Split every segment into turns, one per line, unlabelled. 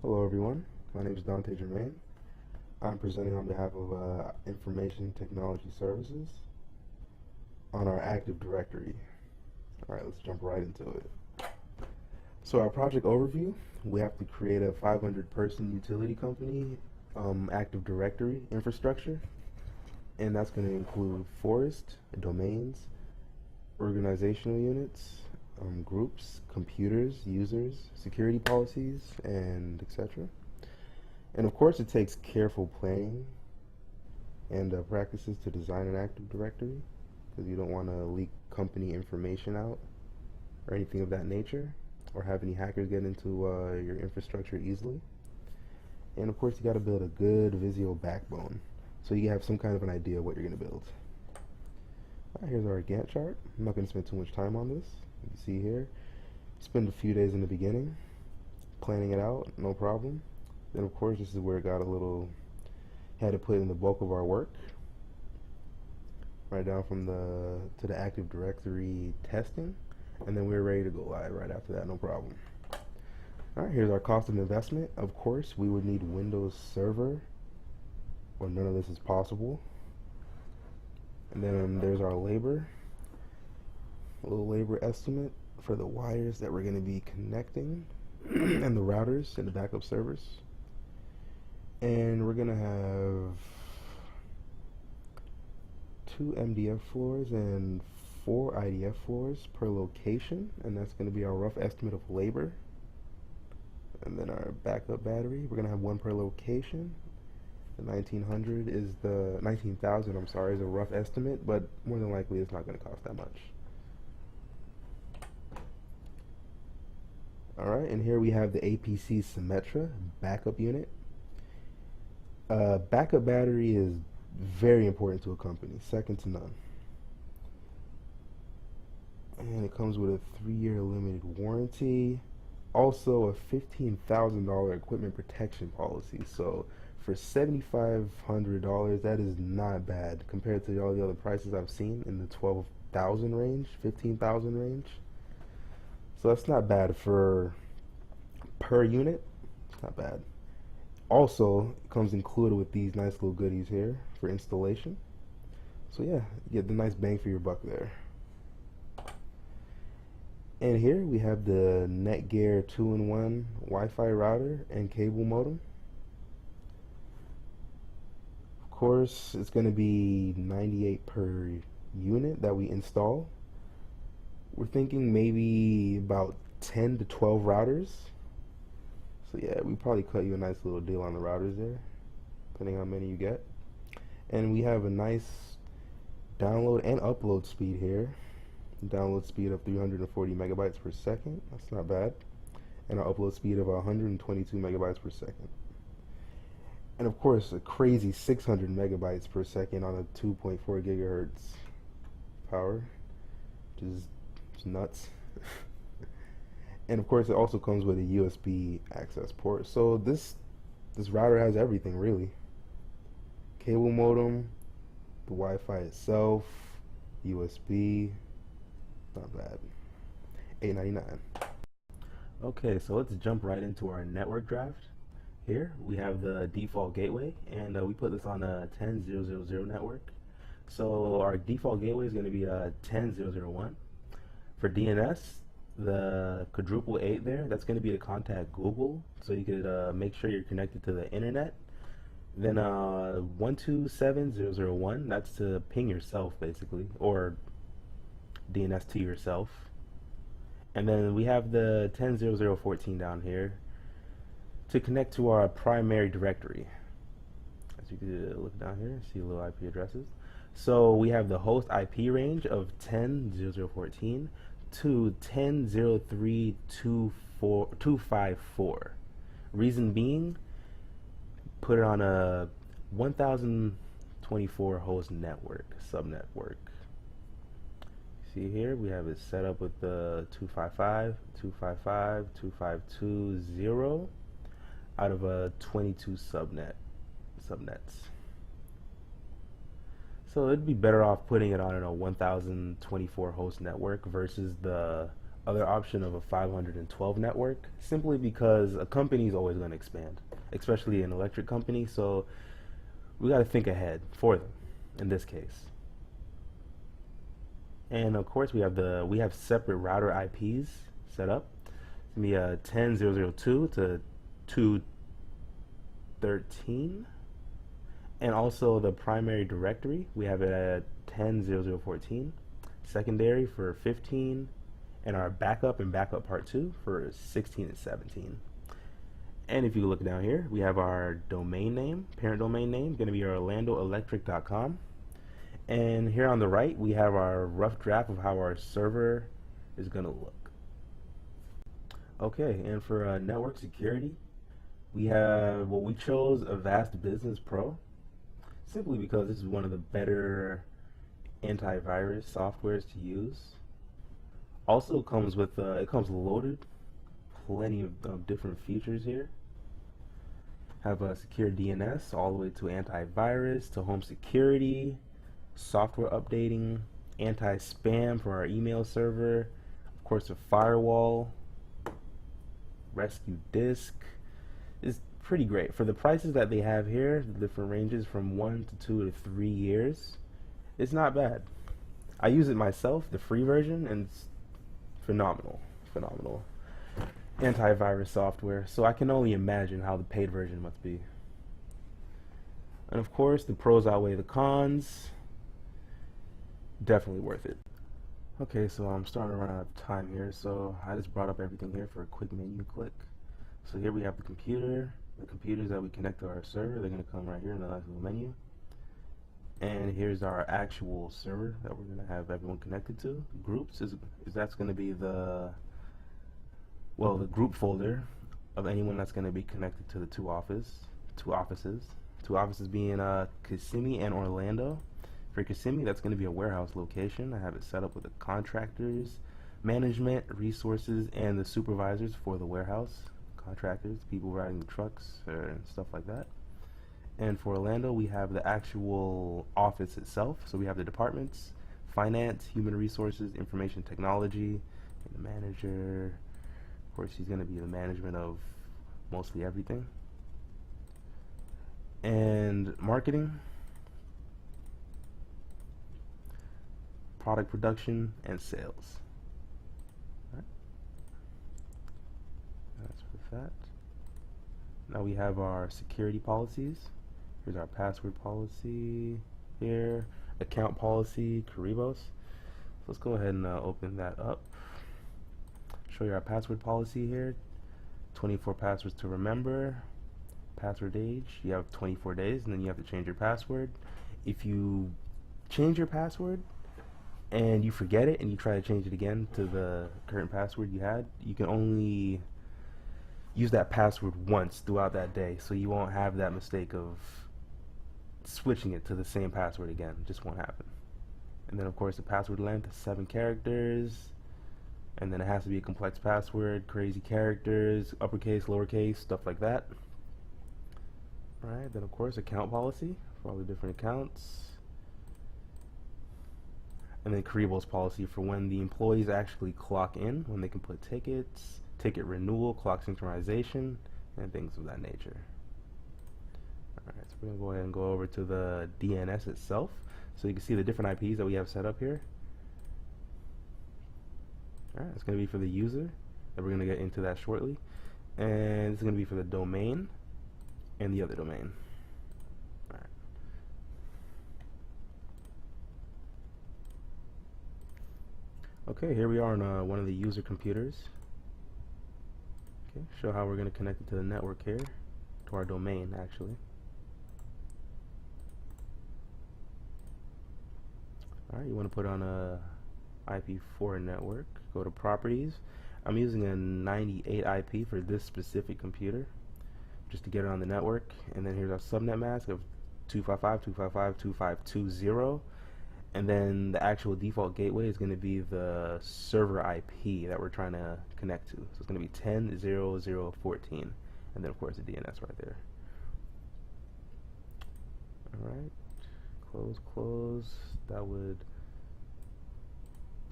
Hello everyone, my name is Dante Germaine. I'm presenting on behalf of Information Technology Services on our Active Directory. Alright, let's jump right into it. So our project overview, we have to create a 500-person utility company Active Directory infrastructure, and that's going to include forest, domains, organizational units, groups, computers, users, security policies, and etc. And of course, it takes careful planning and practices to design an Active Directory, because you don't want to leak company information out or anything of that nature, or have any hackers get into your infrastructure easily. And of course, you got to build a good Visio backbone, so you have some kind of an idea of what you're going to build. Alright, here's our Gantt chart. I'm not going to spend too much time on this. You can see here, spend a few days in the beginning planning it out, no problem. Then of course, this is where it got a little, had to put in the bulk of our work, right down from to the Active Directory testing, and then we were ready to go live right after that, no problem. Alright, here's our cost of investment. Of course, we would need Windows Server, or none of this is possible. And then there's our labor, a little labor estimate for the wires that we're going to be connecting and the routers and the backup servers. And we're going to have 2 MDF floors and 4 IDF floors per location, and that's going to be our rough estimate of labor. And then our backup battery, we're going to have 1 per location. The 1900 is the 19,000, I'm sorry, is a rough estimate, but more than likely it's not going to cost that much. Alright, and here we have the APC Symmetra backup unit. Backup battery is very important to a company, second to none. And it comes with a 3-year limited warranty. Also a $15,000 equipment protection policy. So for $7,500, that is not bad compared to all the other prices I've seen in the 12,000 range, 15,000 range. So that's not bad for per unit. It's not bad. Also, it comes included with these nice little goodies here for installation. So yeah, you get the nice bang for your buck there. And here we have the Netgear 2-in-1 Wi-Fi router and cable modem. Of course, it's going to be 98 per unit that we install. We're thinking maybe about 10 to 12 routers. So yeah, we probably cut you a nice little deal on the routers there, depending on how many you get. And we have a nice download and upload speed here. Download speed of 340 megabytes per second. That's not bad. And an upload speed of 122 megabytes per second. And of course, a crazy 600 megabytes per second on a 2.4 gigahertz power, which is nuts. And of course, it also comes with a USB access port. So this router has everything really. Cable modem, the Wi-Fi itself, USB. Not bad. $8.99. Okay, so let's jump right into our network draft. Here we have the default gateway, and we put this on a 10.0.0.0 network. So our default gateway is going to be a 10.0.0.1. For DNS, the quadruple 8 there, that's going to be to contact Google, so you could make sure you're connected to the internet. Then 127.0.0.1, that's to ping yourself basically, or DNS to yourself. And then we have the 10.0.0.14 down here to connect to our primary directory. As you can look down here, see little IP addresses. So we have the host IP range of 10.0.0.14 to 10.0.3.254. Reason being, put it on a 1024 host network, subnetwork. See here, we have it set up with the 255, 255, 2520 out of a 22 subnets. So it'd be better off putting it on a 1024 host network versus the other option of a 512 network, simply because a company is always going to expand, especially an electric company. So we got to think ahead for them in this case. And of course, we have separate router IPs set up. It's gonna be a 10.0.0.2 to 2.13, and also the primary directory. We have it at 10.0.0.14, secondary for 15, and our backup and backup part 2 for 16 and 17. And if you look down here, we have our domain name, parent domain name, going to be orlandoelectric.com. And here on the right, we have our rough draft of how our server is going to look. Okay, and for network security, we have what we chose, Avast Business Pro, simply because this is one of the better antivirus softwares to use. Also comes with, it comes loaded, plenty of different features here. Have a secure DNS all the way to antivirus, to home security, software updating, anti-spam for our email server, of course a firewall, rescue disk. It's pretty great. For the prices that they have here, the different ranges from 1 to 2 to 3 years, it's not bad. I use it myself, the free version, and it's phenomenal. Antivirus software, so I can only imagine how the paid version must be. And of course, the pros outweigh the cons. Definitely worth it. Okay, so I'm starting to run out of time here, so I just brought up everything here for a quick menu click. So here we have the computer. The computers that we connect to our server, they're going to come right here in the last little menu. And here's our actual server that we're going to have everyone connected to. Groups is that's going to be the group folder of anyone that's going to be connected to the two offices. Two offices being Kissimmee and Orlando. For Kissimmee, that's going to be a warehouse location. I have it set up with the contractors, management, resources, and the supervisors for the warehouse. Contractors, people riding the trucks, and stuff like that. And for Orlando, we have the actual office itself. So we have the departments, finance, human resources, information technology, and the manager. Of course, he's going to be the management of mostly everything. And marketing, product production, and sales. Right. That's with that. Now we have our security policies. Here's our password policy here, account policy, Karibos. So let's go ahead and open that up. Show you our password policy here. 24 passwords to remember. Password age, you have 24 days, and then you have to change your password. If you change your password and you forget it and you try to change it again to the current password you had, you can only use that password once throughout that day, so you won't have that mistake of switching it to the same password again. It just won't happen. And then of course the password length is 7 characters, and then it has to be a complex password, crazy characters, uppercase, lowercase, stuff like that. Alright, then of course account policy for all the different accounts. And then Karibos policy for when the employees actually clock in, when they can put tickets, ticket renewal, clock synchronization, and things of that nature. Alright, so we're going to go ahead and go over to the DNS itself. So you can see the different IPs that we have set up here. Alright, it's going to be for the user, and we're going to get into that shortly. And it's going to be for the domain and the other domain. Alright. Okay, here we are on one of the user computers. Okay, show how we're going to connect it to the network here, to our domain actually. Alright, you want to put on a IP4 network, go to properties. I'm using a 98 IP for this specific computer, just to get it on the network. And then here's our subnet mask of 255.255.2520, and then the actual default gateway is going to be the server IP that we're trying to connect to. So it's going to be 10.0.0.14, and then of course the DNS right there. Alright, close. That would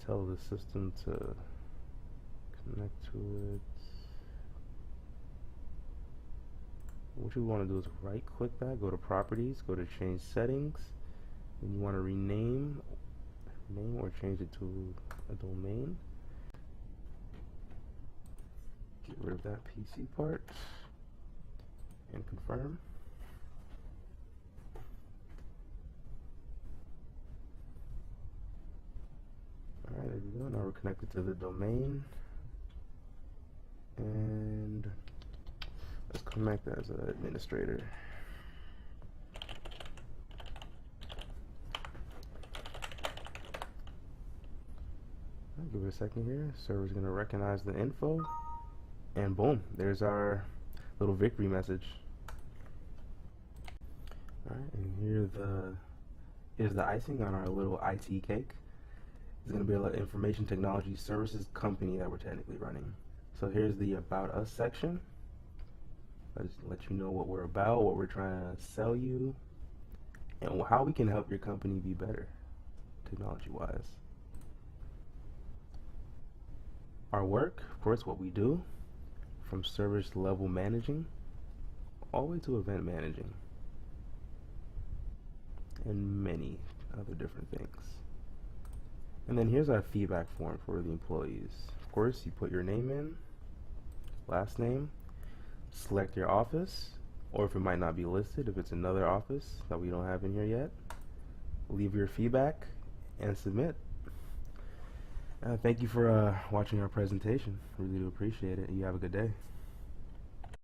tell the system to Connect to it. What you want to do is right click that, go to properties, go to change settings, and you want to rename name or change it to a domain. Get rid of that PC part and confirm. Alright, there we go. Now we're connected to the domain. And let's connect as an administrator. I'll give it a second here. Server's going to recognize the info. And boom, there's our little victory message. Alright, and here is the icing on our little IT cake. It's going to be an information technology services company that we're technically running. So here's the About Us section. Let's let you know what we're about, what we're trying to sell you, and how we can help your company be better, technology-wise. Our work, of course, what we do, from service level managing, all the way to event managing, and many other different things. And then here's our feedback form for the employees. Of course, you put your name in, last name, select your office, or if it might not be listed, if it's another office that we don't have in here yet, leave your feedback and submit. Thank you for watching our presentation. Really do appreciate it. You have a good day.